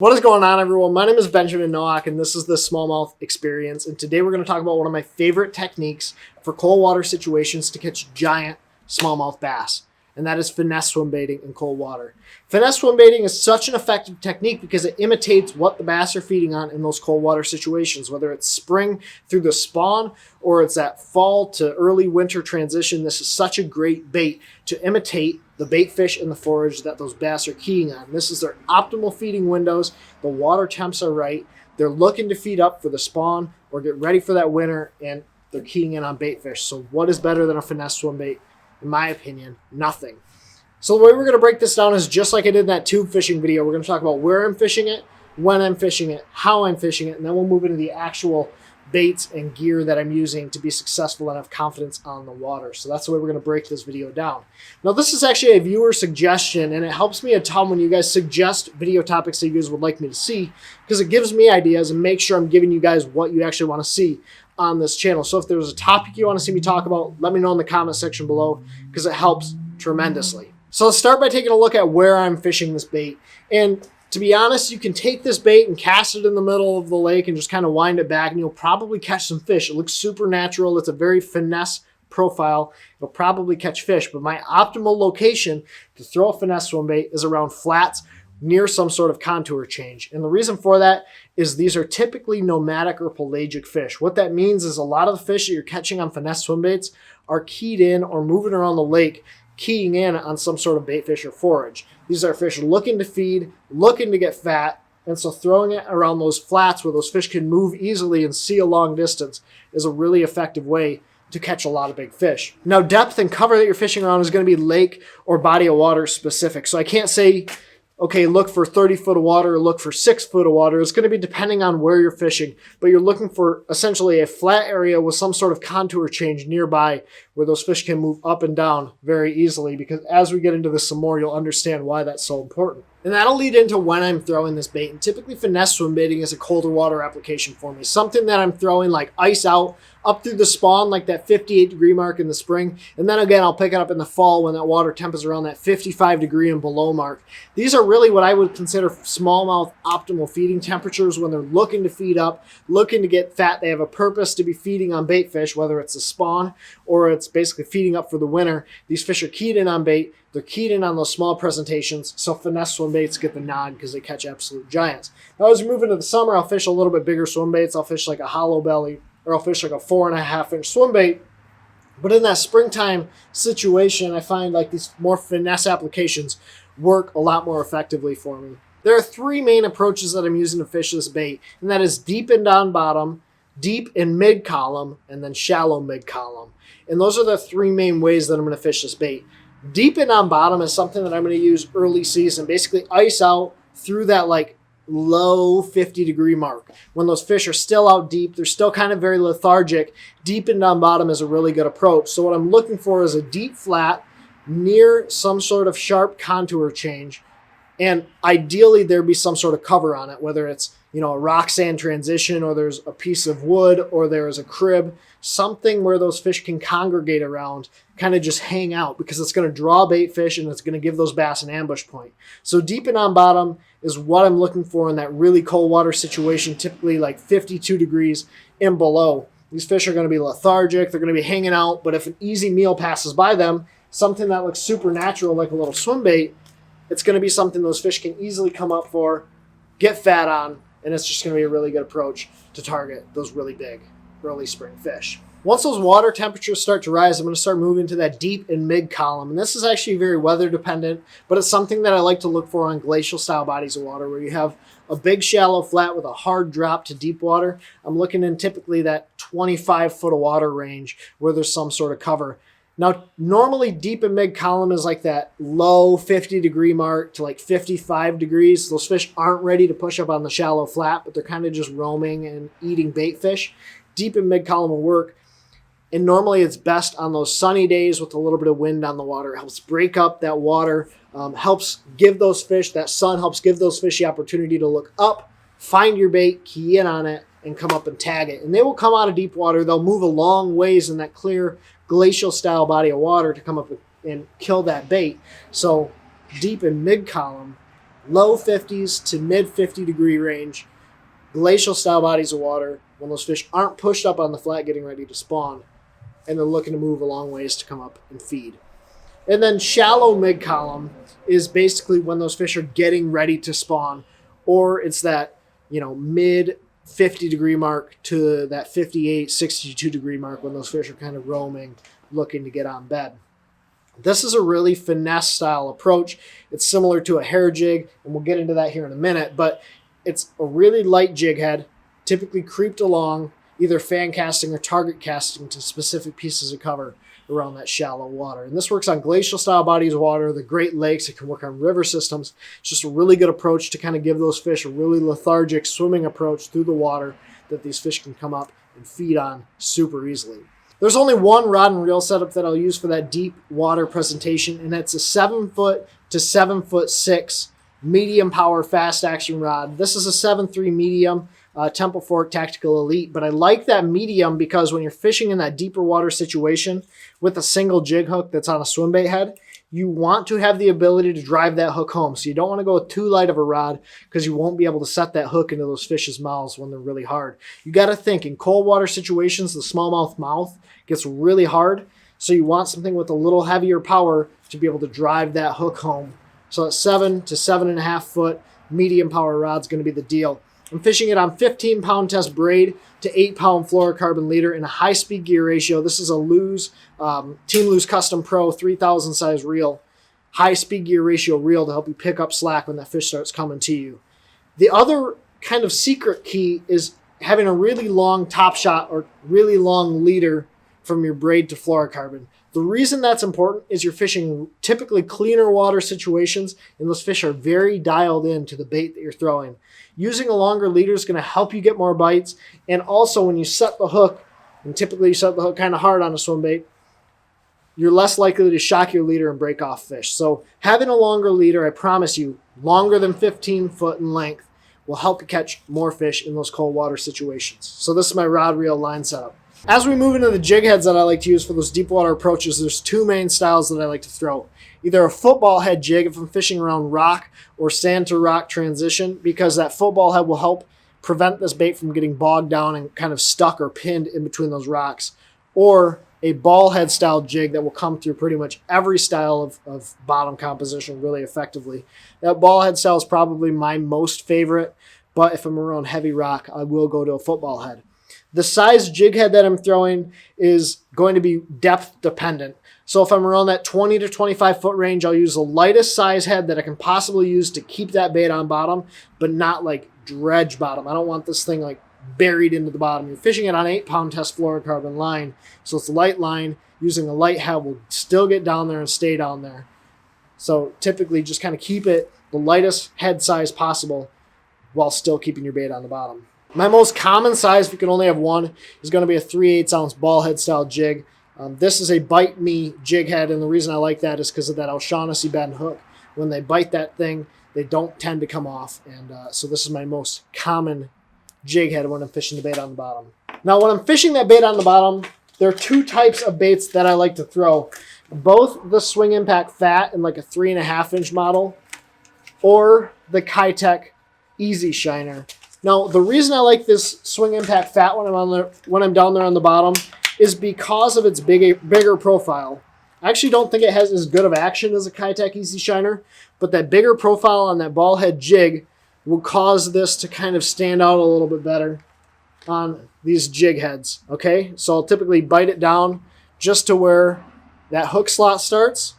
What is going on, everyone? My name is Benjamin Nowak, and this is the Smallmouth Experience. And today we're going to talk about one of my favorite techniques for cold water situations to catch giant smallmouth bass, and that is finesse swim baiting in cold water. Finesse swim baiting is such an effective technique because it imitates what the bass are feeding on in those cold water situations, whether it's spring through the spawn or it's that fall to early winter transition. This is such a great bait to imitate the bait fish and the forage that those bass are keying on. This is their optimal feeding windows. The water temps are right. They're looking to feed up for the spawn or get ready for that winter, and they're keying in on bait fish. So what is better than a finesse swim bait? In my opinion, nothing. So the way we're going to break this down is just like I did in that tube fishing video. We're going to talk about where I'm fishing it, when I'm fishing it, how I'm fishing it, and then we'll move into the actual baits and gear that I'm using to be successful and have confidence on the water. So that's the way we're going to break this video down. Now, this is actually a viewer suggestion, and it helps me a ton when you guys suggest video topics that you guys would like me to see, because it gives me ideas and makes sure I'm giving you guys what you actually want to see on this channel. So if there's a topic you want to see me talk about, let me know in the comment section below, because it helps tremendously. So let's start by taking a look at where I'm fishing this bait. And to be honest, you can take this bait and cast it in the middle of the lake and just kind of wind it back, and you'll probably catch some fish. It looks super natural. It's a very finesse profile. It'll probably catch fish, but my optimal location to throw a finesse swim bait is around flats near some sort of contour change. And the reason for that is these are typically nomadic or pelagic fish. What that means is a lot of the fish that you're catching on finesse swim baits are keyed in or moving around the lake, keying in on some sort of bait fish or forage. These are fish looking to feed, looking to get fat, and so throwing it around those flats where those fish can move easily and see a long distance is a really effective way to catch a lot of big fish. Now, depth and cover that you're fishing around is going to be lake or body of water specific. So I can't say, okay, look for 30 foot of water or look for 6 foot of water. It's going to be depending on where you're fishing, but you're looking for essentially a flat area with some sort of contour change nearby where those fish can move up and down very easily, because as we get into this some more, you'll understand why that's so important. And that'll lead into when I'm throwing this bait. And typically finesse swim baiting is a colder water application for me. Something that I'm throwing like ice out up through the spawn, like that 58-degree mark in the spring. And then again, I'll pick it up in the fall when that water temp is around that 55-degree and below mark. These are really what I would consider smallmouth optimal feeding temperatures when they're looking to feed up, looking to get fat. They have a purpose to be feeding on bait fish, whether it's a spawn or it's basically feeding up for the winter. These fish are keyed in on bait. They're keyed in on those small presentations, so finesse swim baits get the nod because they catch absolute giants. Now, as we move into the summer, I'll fish a little bit bigger swim baits. I'll fish like a hollow belly, or I'll fish like a 4.5-inch swim bait. But in that springtime situation, I find like these more finesse applications work a lot more effectively for me. There are 3 main approaches that I'm using to fish this bait, and that is deep and down bottom, deep and mid column, and then shallow mid column. And those are the 3 main ways that I'm going to fish this bait. Deep and on bottom is something that I'm going to use early season, basically ice out through that like low 50-degree mark. When those fish are still out deep, they're still kind of very lethargic. Deep and on bottom is a really good approach. So what I'm looking for is a deep flat near some sort of sharp contour change. And ideally there be some sort of cover on it, whether it's, you know, a rock sand transition, or there's a piece of wood, or there's a crib, something where those fish can congregate around, kind of just hang out, because it's going to draw bait fish and it's going to give those bass an ambush point. So deep and on bottom is what I'm looking for in that really cold water situation, typically like 52 degrees and below. These fish are going to be lethargic. They're going to be hanging out, but if an easy meal passes by them, something that looks super natural like a little swim bait, it's going to be something those fish can easily come up for, get fat on, and it's just going to be a really good approach to target those really big early spring fish. Once those water temperatures start to rise, I'm going to start moving to that deep and mid column. And this is actually very weather dependent, but it's something that I like to look for on glacial style bodies of water where you have a big shallow flat with a hard drop to deep water. I'm looking in typically that 25 foot of water range where there's some sort of cover. Now, normally deep and mid column is like that low 50-degree mark to like 55 degrees. Those fish aren't ready to push up on the shallow flat, but they're kind of just roaming and eating bait fish. Deep and mid column will work. And normally it's best on those sunny days with a little bit of wind on the water. It helps break up that water, helps give those fish, that sun helps give those fish the opportunity to look up, find your bait, key in on it, and come up and tag it. And they will come out of deep water. They'll move a long ways in that clear glacial style body of water to come up and kill that bait. So deep and mid column low 50s to mid 50 degree range, glacial style bodies of water when those fish aren't pushed up on the flat getting ready to spawn and they're looking to move a long ways to come up and feed. And then shallow mid-column is basically when those fish are getting ready to spawn, or it's that, mid 50 degree mark to that 58, 62 degree mark when those fish are kind of roaming, looking to get on bed. This is a really finesse style approach. It's similar to a hair jig, and we'll get into that here in a minute, but it's a really light jig head, typically creeped along, either fan casting or target casting to specific pieces of cover around that shallow water. And this works on glacial style bodies of water, the Great Lakes. It can work on river systems. It's just a really good approach to kind of give those fish a really lethargic swimming approach through the water that these fish can come up and feed on super easily. There's only one rod and reel setup that I'll use for that deep water presentation, and that's a 7-foot to 7'6" medium power fast action rod. This is a 7.3 medium. Temple Fork Tactical Elite, but I like that medium because when you're fishing in that deeper water situation with a single jig hook that's on a swim bait head, you want to have the ability to drive that hook home. So you don't want to go with too light of a rod because you won't be able to set that hook into those fish's mouths when they're really hard. You got to think in cold water situations, the smallmouth mouth gets really hard. So you want something with a little heavier power to be able to drive that hook home. So that 7 to 7.5 foot medium power rod is going to be the deal. I'm fishing it on 15-pound test braid to 8-pound fluorocarbon leader in a high-speed gear ratio. This is a Team Lose Custom Pro 3000 size reel, high-speed gear ratio reel to help you pick up slack when that fish starts coming to you. The other kind of secret key is having a really long top shot or really long leader from your braid to fluorocarbon. The reason that's important is you're fishing typically cleaner water situations, and those fish are very dialed in to the bait that you're throwing. Using a longer leader is going to help you get more bites, and also when you set the hook, and typically you set the hook kind of hard on a swim bait, you're less likely to shock your leader and break off fish. So having a longer leader, I promise you, longer than 15 foot in length, will help you catch more fish in those cold water situations. So this is my rod reel line setup. As we move into the jig heads that I like to use for those deep water approaches, there's two main styles that I like to throw. Either a football head jig if I'm fishing around rock or sand to rock transition, because that football head will help prevent this bait from getting bogged down and kind of stuck or pinned in between those rocks. Or a ball head style jig that will come through pretty much every style of bottom composition really effectively. That ball head style is probably my most favorite, but if I'm around heavy rock, I will go to a football head. The size jig head that I'm throwing is going to be depth dependent. So if I'm around that 20 to 25 foot range, I'll use the lightest size head that I can possibly use to keep that bait on bottom, but not like dredge bottom. I don't want this thing like buried into the bottom. You're fishing it on 8-pound test fluorocarbon line, so it's a light line. Using a light head will still get down there and stay down there. So typically just kind of keep it the lightest head size possible while still keeping your bait on the bottom. My most common size, if you can only have one, is going to be a 3/8 ounce ball head style jig. This is a bite me jig head, and the reason I like that is because of that O'Shaughnessy bend hook. When they bite that thing, they don't tend to come off, and so this is my most common jig head when I'm fishing the bait on the bottom. Now, when I'm fishing that bait on the bottom, there are two types of baits that I like to throw. Both the Swing Impact Fat in like a 3.5-inch model, or the Kitech Easy Shiner. Now, the reason I like this Swing Impact Fat when I'm down there on the bottom is because of its bigger profile. I actually don't think it has as good of action as a Kitech Easy Shiner, but that bigger profile on that ball head jig will cause this to kind of stand out a little bit better on these jig heads, okay? So I'll typically bite it down just to where that hook slot starts.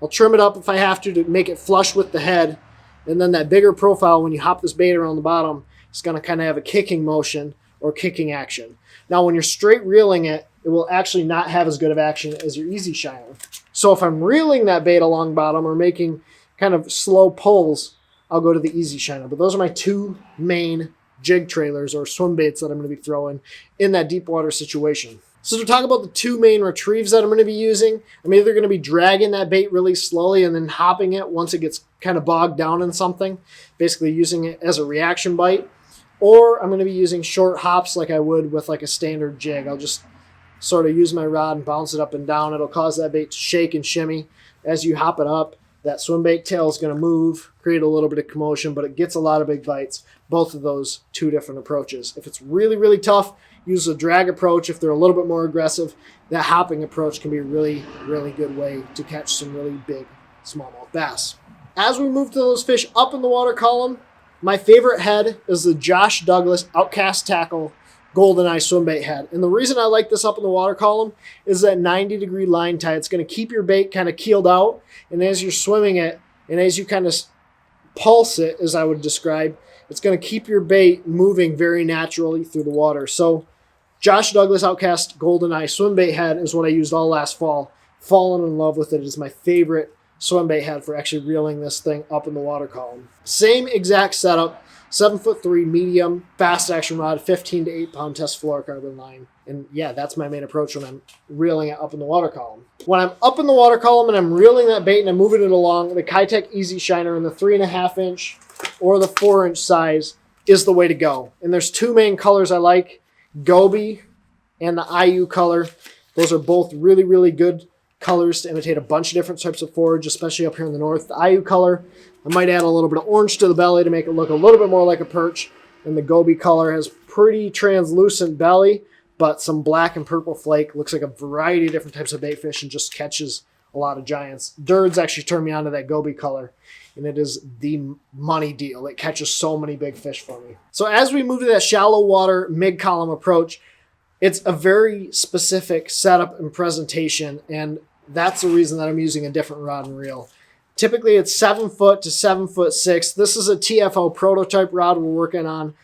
I'll trim it up if I have to make it flush with the head, and then that bigger profile, when you hop this bait around the bottom, it's going to kind of have a kicking motion or kicking action. Now, when you're straight reeling it, it will actually not have as good of action as your Easy Shiner. So if I'm reeling that bait along bottom or making kind of slow pulls, I'll go to the Easy Shiner. But those are my two main jig trailers or swim baits that I'm going to be throwing in that deep water situation. So to talk about the two main retrieves that I'm going to be using, I'm either going to be dragging that bait really slowly and then hopping it once it gets kind of bogged down in something, basically using it as a reaction bite, or I'm going to be using short hops like I would with like a standard jig. I'll just sort of use my rod and bounce it up and down. It'll cause that bait to shake and shimmy as you hop it up. that swim bait tail is going to move, create a little bit of commotion, but it gets a lot of big bites. Both of those two different approaches. If it's really, really tough, use a drag approach. If they're a little bit more aggressive, that hopping approach can be a really, really good way to catch some really big smallmouth bass. As we move to those fish up in the water column, my favorite head is the Josh Douglas Outcast Tackle GoldenEye Swimbait head. And the reason I like this up in the water column is that 90-degree line tie. It's going to keep your bait kind of keeled out, and as you're swimming it, and as you kind of pulse it, as I would describe, it's going to keep your bait moving very naturally through the water. So Josh Douglas Outcast GoldenEye Swimbait head is what I used all last fall. Fallen in love with it. It is my favorite swimbait head for actually reeling this thing up in the water column. Same exact setup. 7'3" medium, fast action rod, 15 to 8 pound test fluorocarbon line. And yeah, that's my main approach when I'm reeling it up in the water column. When I'm up in the water column and I'm reeling that bait and I'm moving it along, the Kitech Easy Shiner in the 3.5 inch or the 4 inch size is the way to go. And there's two main colors I like, Goby and the IU color. Those are both really, really good colors to imitate a bunch of different types of forage, especially up here in the north. The IU color, I might add a little bit of orange to the belly to make it look a little bit more like a perch. And the Goby color has pretty translucent belly, but some black and purple flake. Looks like a variety of different types of bait fish and just catches a lot of giants. Dirds actually turned me on to that Goby color, and it is the money deal. It catches so many big fish for me. So as we move to that shallow water mid-column approach, it's a very specific setup and presentation, and that's the reason that I'm using a different rod and reel. Typically, it's 7 foot to 7'6". This is a TFO prototype rod we're working on.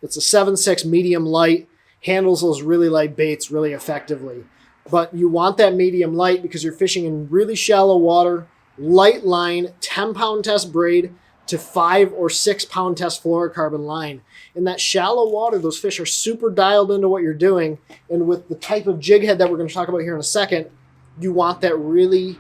It's a 7.6 medium light, handles those really light baits really effectively. But you want that medium light because you're fishing in really shallow water, light line, 10-pound test braid to 5 or 6 pound test fluorocarbon line. In that shallow water, those fish are super dialed into what you're doing. And with the type of jig head that we're going to talk about here in a second, you want that really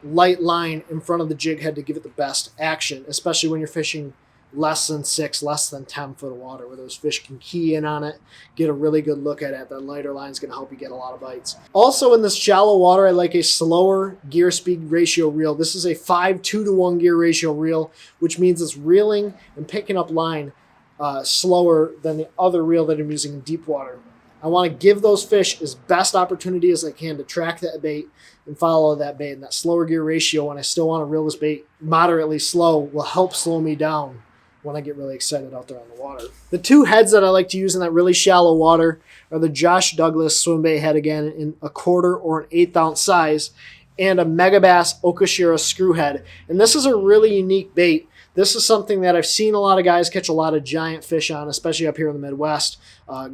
light line in front of the jig head to give it the best action, especially when you're fishing less than 6, less than 10 foot of water, where those fish can key in on it, get a really good look at it. That lighter line is going to help you get a lot of bites. Also in this shallow water, I like a slower gear speed ratio reel. This is a 5:2-to-1 gear ratio reel, which means it's reeling and picking up line slower than the other reel that I'm using in deep water. I want to give those fish as best opportunity as I can to track that bait and follow that bait. And that slower gear ratio, when I still want to reel this bait moderately slow, will help slow me down when I get really excited out there on the water. The two heads that I like to use in that really shallow water are the Josh Douglas Swimbait head, again, in a 1/4 or an 1/8 ounce size, and a Megabass Okashira screw head. And this is a really unique bait. This is something that I've seen a lot of guys catch a lot of giant fish on, especially up here in the Midwest,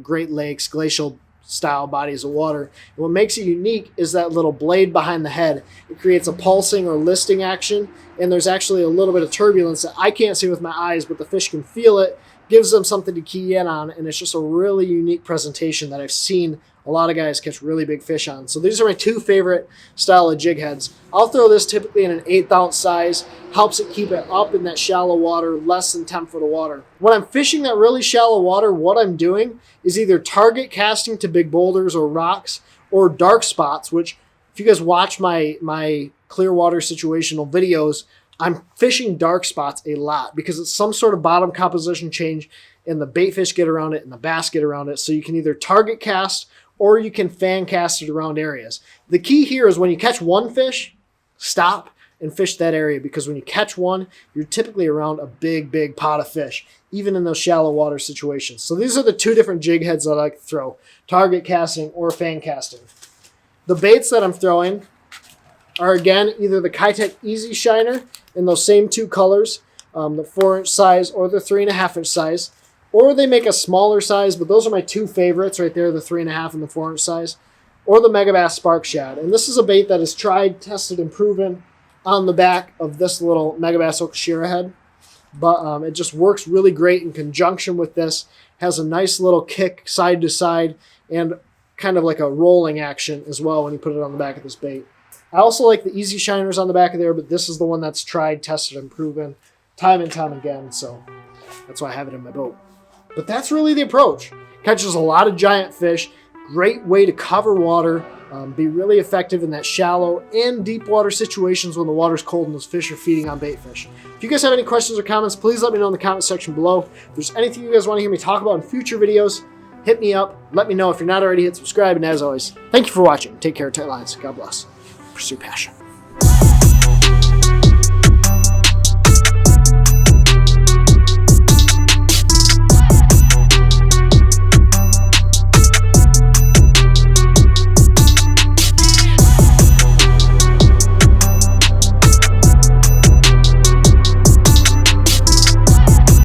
Great Lakes, glacial style bodies of water. And what makes it unique is that little blade behind the head. It creates a pulsing or listing action, and there's actually a little bit of turbulence that I can't see with my eyes, but the fish can feel it, gives them something to key in on, and it's just a really unique presentation that I've seen a lot of guys catch really big fish on. So these are my two favorite style of jig heads. I'll throw this typically in an 1/8 ounce size, helps it keep it up in that shallow water, less than 10 foot of water. When I'm fishing that really shallow water, what I'm doing is either target casting to big boulders or rocks, or dark spots, which if you guys watch my clear water situational videos, I'm fishing dark spots a lot because it's some sort of bottom composition change and the bait fish get around it and the bass get around it. So you can either target cast or you can fan cast it around areas. The key here is when you catch one fish, stop and fish that area, because when you catch one, you're typically around a big, big pot of fish, even in those shallow water situations. So these are the two different jig heads that I like to throw, target casting or fan casting. The baits that I'm throwing are, again, either the Kitech Easy Shiner in those same two colors, the 4 inch size or the 3.5 inch size. Or they make a smaller size, but those are my two favorites right there, the 3.5 and the 4 inch size. Or the Megabass Spark Shad. And this is a bait that is tried, tested, and proven on the back of this little Megabass Okashira head. But it just works really great in conjunction with this. Has a nice little kick side to side and kind of like a rolling action as well when you put it on the back of this bait. I also like the Easy Shiners on the back of there, but this is the one that's tried, tested, and proven time and time again. So that's why I have it in my boat. But that's really the approach. Catches a lot of giant fish, great way to cover water, be really effective in that shallow and deep water situations when the water's cold and those fish are feeding on bait fish. If you guys have any questions or comments, please let me know in the comment section below. If there's anything you guys want to hear me talk about in future videos, hit me up. Let me know. If you're not already, hit subscribe. And as always, thank you for watching. Take care, tight lines. God bless. Pursue passion.